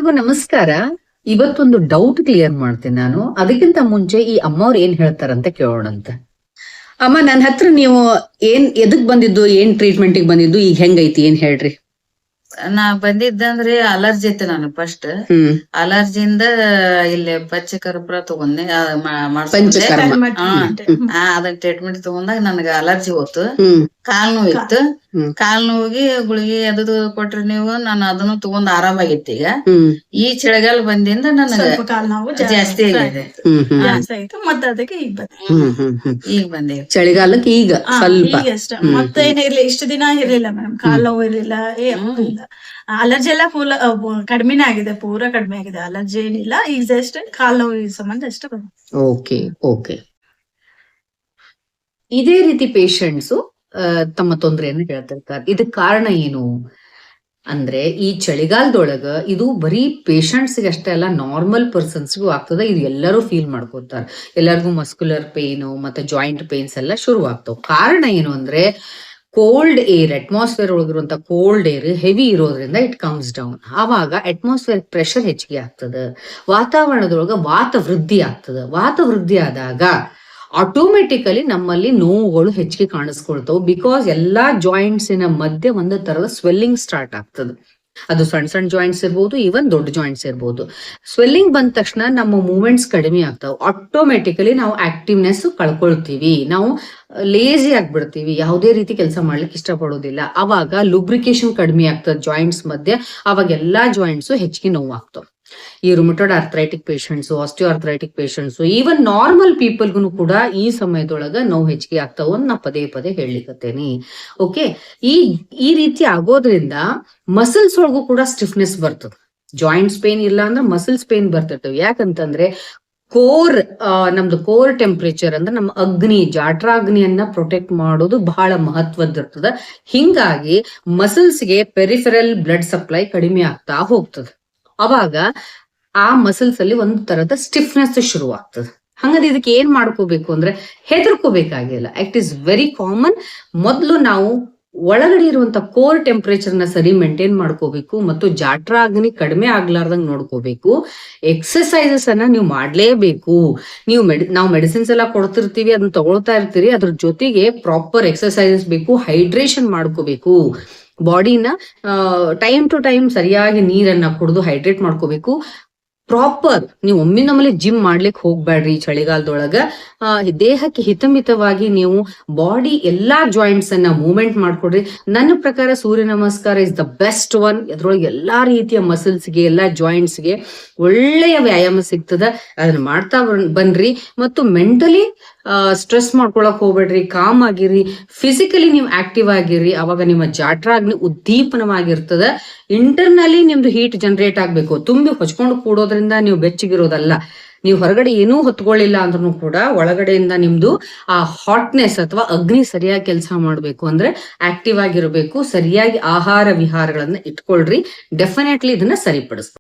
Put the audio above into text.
ಎಲ್ರಿಗೂ ನಮಸ್ಕಾರ. ಇವತ್ತೊಂದು ಡೌಟ್ ಕ್ಲಿಯರ್ ಮಾಡ್ತೀನಿ ನಾನು. ಅದಕ್ಕಿಂತ ಮುಂಚೆ ಈ ಅಮ್ಮವ್ರು ಏನ್ ಹೇಳ್ತಾರಂತ ಕೇಳೋಣಂತ. ಅಮ್ಮ, ನನ್ನ ಹತ್ರ ನೀವು ಎದಕ್ ಬಂದಿದ್ದು, ಏನ್ ಟ್ರೀಟ್ಮೆಂಟಿಗೆ ಬಂದಿದ್ದು, ಈಗ ಹೆಂಗೈತಿ ಏನ್ ಹೇಳ್ರಿ. ನಾ ಬಂದಿದ್ದಂದ್ರಿ ಅಲರ್ಜಿ ಇತ್ತು ನನಗ್ ಫಸ್ಟ್. ಅಲರ್ಜಿಯಿಂದ ಇಲ್ಲಿ ಪಂಚಕರ್ಪೂರ ತಗೊಂಡೆ ಪಂಚಕರ್ಮ. ಅದನ್ನ ಟ್ರೀಟ್ಮೆಂಟ್ ತಗೊಂಡಾಗ ನನಗ ಅಲರ್ಜಿ ಹೋತು. ಕಾಲ್ ನೋವು ಇತ್ತು. ಕಾಲ್ ನೋವಿಗೆ ಗುಳಿಗೆ ಅದು ಕೊಟ್ರಿ ನೀವು, ನಾನು ಅದನ್ನು ತಗೊಂಡ್ ಆರಾಮಾಗಿತ್ತು. ಈ ಚಳಿಗಾಲ ಬಂದಿಂದ ನನಗ ಕಾಲ್ ನೋವು ಜಾಸ್ತಿ ಆಗಿದೆ. ಮತ್ತೆ ಅದಕ್ಕೆ ಈಗ ಬಂದೇವಿ ಚಳಿಗಾಲಕ್ಕೆ ಈಗ ಸ್ವಲ್ಪ ಮತ್ತೆ ಏನಿರ್ಲಿ, ಇಷ್ಟು ದಿನ ಇರ್ಲಿಲ್ಲ ಮೇಡಮ್, ಕಾಲ್ ನೋವು ಇರ್ಲಿಲ್ಲ, ಅಲರ್ಜಿ ಎಲ್ಲ ಫುಲ್ ಕಡಿಮೆನೇ ಆಗಿದೆ, ಪೂರಾ ಕಡಿಮೆ ಆಗಿದೆ. ಅಲರ್ಜಿ ಏನಿಲ್ಲ, ಈಗ ಜಸ್ಟ್ ಕಾಲ್ ನೋವು ಸಂಬಂಧ ಅಷ್ಟೇ. Okay okay. ಇದೇ ರೀತಿ ಪೇಷಂಟ್ಸು ತಮ್ಮ ತೊಂದರೆಯನ್ನು ಹೇಳ್ತಿರ್ತಾರೆ. ಇದಕ್ ಕಾರಣ ಏನು ಅಂದ್ರೆ, ಈ ಚಳಿಗಾಲದೊಳಗ ಇದು ಬರೀ ಪೇಷಂಟ್ಸ್ಗೆ ಅಷ್ಟೇ ಅಲ್ಲ, ನಾರ್ಮಲ್ ಪರ್ಸನ್ಸ್ಗೂ ಆಗ್ತದೆ. ಇದು ಎಲ್ಲರೂ ಫೀಲ್ ಮಾಡ್ಕೋತಾರೆ. ಎಲ್ಲರಿಗೂ ಮಸ್ಕ್ಯುಲರ್ ಪೇನು ಮತ್ತೆ ಜಾಯಿಂಟ್ ಪೇನ್ಸ್ ಎಲ್ಲ ಶುರು ಆಗ್ತಾವ. ಕಾರಣ ಏನು ಅಂದ್ರೆ, ಕೋಲ್ಡ್ ಏರ್, ಅಟ್ಮಾಸ್ಫಿಯರ್ ಒಳಗಿರುವಂತ ಕೋಲ್ಡ್ ಏರ್ ಹೆವಿ ಇರೋದ್ರಿಂದ ಇಟ್ ಕಮ್ಸ್ ಡೌನ್. ಆವಾಗ ಅಟ್ಮಾಸ್ಫಿಯರ್ ಪ್ರೆಷರ್ ಹೆಚ್ಚಿಗೆ ಆಗ್ತದೆ, ವಾತಾವರಣದೊಳಗ ವಾತ ವೃದ್ಧಿ ಆಗ್ತದೆ. ವಾತ ವೃದ್ಧಿ ಆದಾಗ ಆಟೋಮೆಟಿಕಲಿ ನಮ್ಮಲ್ಲಿ ನೋವುಗಳು ಹೆಚ್ಚಿಗೆ ಕಾಣಿಸ್ಕೊಳ್ತಾವೆ. ಬಿಕಾಸ್ ಎಲ್ಲಾ ಜಾಯಿಂಟ್ಸಿನ ಮಧ್ಯೆ ಒಂದು ತರದ ಸ್ವೆಲ್ಲಿಂಗ್ ಸ್ಟಾರ್ಟ್ ಆಗ್ತದೆ. ಅದು ಸಣ್ಣ ಸಣ್ಣ ಜಾಯಿಂಟ್ಸ್ ಇರ್ಬೋದು, ಈವನ್ ದೊಡ್ಡ ಜಾಯಿಂಟ್ಸ್ ಇರ್ಬೋದು. ಸ್ವೆಲ್ಲಿಂಗ್ ಬಂದ ತಕ್ಷಣ ನಮ್ಮ ಮೂವ್ಮೆಂಟ್ಸ್ ಕಡಿಮೆ ಆಗ್ತಾವೆ. ಆಟೋಮೆಟಿಕಲಿ ನಾವು ಆಕ್ಟಿವ್ನೆಸ್ ಕಳ್ಕೊಳ್ತೀವಿ, ನಾವು ಲೇಜಿ ಆಗ್ಬಿಡ್ತೀವಿ, ಯಾವುದೇ ರೀತಿ ಕೆಲಸ ಮಾಡ್ಲಿಕ್ಕೆ ಇಷ್ಟಪಡೋದಿಲ್ಲ. ಅವಾಗ ಲುಬ್ರಿಕೇಶನ್ ಕಡಿಮೆ ಆಗ್ತದೆ ಜಾಯಿಂಟ್ಸ್ ಮಧ್ಯೆ. ಅವಾಗ ಎಲ್ಲಾ ಜಾಯಿಂಟ್ಸು ಹೆಚ್ಚಿಗೆ ನೋವು ಆಗ್ತಾವೆ. ಈ rheumatoid arthritic patients, osteo arthritic patients, even normal ಪೀಪಲ್ಗೂ ಕೂಡ ಈ ಸಮಯದೊಳಗ ನೋವು ಹೆಚ್ಚಿಗೆ ಆಗ್ತಾವ ಅಂತ ನಾ ಪದೇ ಪದೇ ಹೇಳಿಕತ್ತೇನಿ. ಓಕೆ, ಈ ರೀತಿ ಆಗೋದ್ರಿಂದ ಮಸಲ್ಸ್ ಒಳಗೂ ಕೂಡ ಸ್ಟಿಫ್ನೆಸ್ ಬರ್ತದೆ. ಜಾಯಿಂಟ್ಸ್ ಪೇನ್ ಇಲ್ಲ ಅಂದ್ರೆ ಮಸಲ್ಸ್ ಪೇನ್ ಬರ್ತಿರ್ತವೆ. ಯಾಕಂತಂದ್ರೆ ನಮ್ದು ಕೋರ್ ಟೆಂಪರೇಚರ್ ಅಂದ್ರೆ ನಮ್ಮ ಅಗ್ನಿ, ಜಾಟ್ರಾಗ್ನಿಯನ್ನ ಪ್ರೊಟೆಕ್ಟ್ ಮಾಡೋದು ಬಹಳ ಮಹತ್ವದ್ದಿರ್ತದೆ. ಹಿಂಗಾಗಿ ಮಸಲ್ಸ್ಗೆ ಪೆರಿಫೆರಲ್ ಬ್ಲಡ್ ಸಪ್ಲೈ ಕಡಿಮೆ ಆಗ್ತಾ ಹೋಗ್ತದೆ. ಅವಾಗ ಆ ಮಸಲ್ಸ್ ಅಲ್ಲಿ ಒಂದು ತರದ ಸ್ಟಿಫ್ನೆಸ್ ಶುರು ಆಗ್ತದೆ. ಹಂಗಂದ್ರೆ ಇದಕ್ಕೆ ಏನ್ ಮಾಡ್ಕೋಬೇಕು ಅಂದ್ರೆ, ಹೆದರ್ಕೋಬೇಕಾಗಿಲ್ಲ. It is very common. ಮೊದಲು ನಾವು ಒಳಗಡೆ ಇರುವಂತ ಕೋರ್ ಟೆಂಪರೇಚರ್ ನ ಸರಿ ಮೇಂಟೈನ್ ಮಾಡ್ಕೋಬೇಕು ಮತ್ತು ಜಾಟ್ರಾಗ್ನಿ ಕಡಿಮೆ ಆಗ್ಲಾರ್ದಂಗ್ ನೋಡ್ಕೋಬೇಕು. ಎಕ್ಸಸೈಸಸ್ ಅನ್ನ ನೀವು ಮಾಡ್ಲೇಬೇಕು. ನಾವು ಮೆಡಿಸಿನ್ಸ್ ಎಲ್ಲ ಕೊಡ್ತಿರ್ತೀವಿ, ಅದನ್ನ ತಗೊಳ್ತಾ ಇರ್ತೀರಿ, ಅದ್ರ ಜೊತೆಗೆ ಪ್ರಾಪರ್ ಎಕ್ಸಸೈಸಸ್ ಬೇಕು. ಹೈಡ್ರೇಷನ್ ಮಾಡ್ಕೋಬೇಕು. ಬಾಡಿನ ಟೈಮ್ ಟು ಟೈಮ್ ಸರಿಯಾಗಿ ನೀರನ್ನ ಕುಡಿದು ಹೈಡ್ರೇಟ್ ಮಾಡ್ಕೋಬೇಕು. ಪ್ರಾಪರ್ ನೀವು ಒಮ್ಮಿನೊಮ್ಮೆ ಜಿಮ್ ಮಾಡ್ಲಿಕ್ಕೆ ಹೋಗ್ಬೇಡ್ರಿ ಚಳಿಗಾಲದೊಳಗ. ದೇಹಕ್ಕೆ ಹಿತಮಿತವಾಗಿ ನೀವು ಬಾಡಿ ಎಲ್ಲಾ ಜಾಯಿಂಟ್ಸ್ ಅನ್ನ ಮೂವ್ಮೆಂಟ್ ಮಾಡ್ಕೊಡ್ರಿ. ನನ್ನ ಪ್ರಕಾರ ಸೂರ್ಯ ನಮಸ್ಕಾರ ಇಸ್ ದ ಬೆಸ್ಟ್ ಒನ್. ಅದ್ರೊಳಗೆ ಎಲ್ಲಾ ರೀತಿಯ ಮಸಲ್ಸ್ಗೆ, ಎಲ್ಲಾ ಜಾಯಿಂಟ್ಸ್ಗೆ ಒಳ್ಳೆಯ ವ್ಯಾಯಾಮ ಸಿಗ್ತದ. ಅದನ್ನ ಮಾಡ್ತಾ ಬನ್ರಿ. ಮತ್ತು ಮೆಂಟಲಿ ಸ್ಟ್ರೆಸ್ ಮಾಡ್ಕೊಳಕ್ ಹೋಗ್ಬೇಡ್ರಿ, ಕಾಮ್ ಆಗಿರಿ. ಫಿಸಿಕಲಿ ನೀವು ಆಕ್ಟಿವ್ ಆಗಿರಿ. ಅವಾಗ ನಿಮ್ಮ ಜಾಟ್ರಾಗ್ನಿ ಉದ್ದೀಪನವಾಗಿರ್ತದ. ಇಂಟರ್ನಲಿ ನಿಮ್ದು ಹೀಟ್ ಜನರೇಟ್ ಆಗ್ಬೇಕು. ತುಂಬಿ ಹೊಚ್ಕೊಂಡು ಕೂಡೋದ್ರಿಂದ ನೀವು ಬೆಚ್ಚಗಿರೋದಲ್ಲ. ನೀವು ಹೊರಗಡೆ ಏನೂ ಹೊತ್ಕೊಳ್ಳಿಲ್ಲ ಅಂದ್ರೂ ಕೂಡ ಒಳಗಡೆಯಿಂದ ನಿಮ್ದು ಆ ಹಾಟ್ನೆಸ್ ಅಥವಾ ಅಗ್ನಿ ಸರಿಯಾಗಿ ಕೆಲಸ ಮಾಡ್ಬೇಕು ಅಂದ್ರೆ ಆಕ್ಟಿವ್ ಆಗಿರ್ಬೇಕು. ಸರಿಯಾಗಿ ಆಹಾರ ವಿಹಾರಗಳನ್ನ ಇಟ್ಕೊಳ್ರಿ. ಡೆಫಿನೆಟ್ಲಿ ಇದನ್ನ ಸರಿಪಡಿಸ್ಬೇಕು.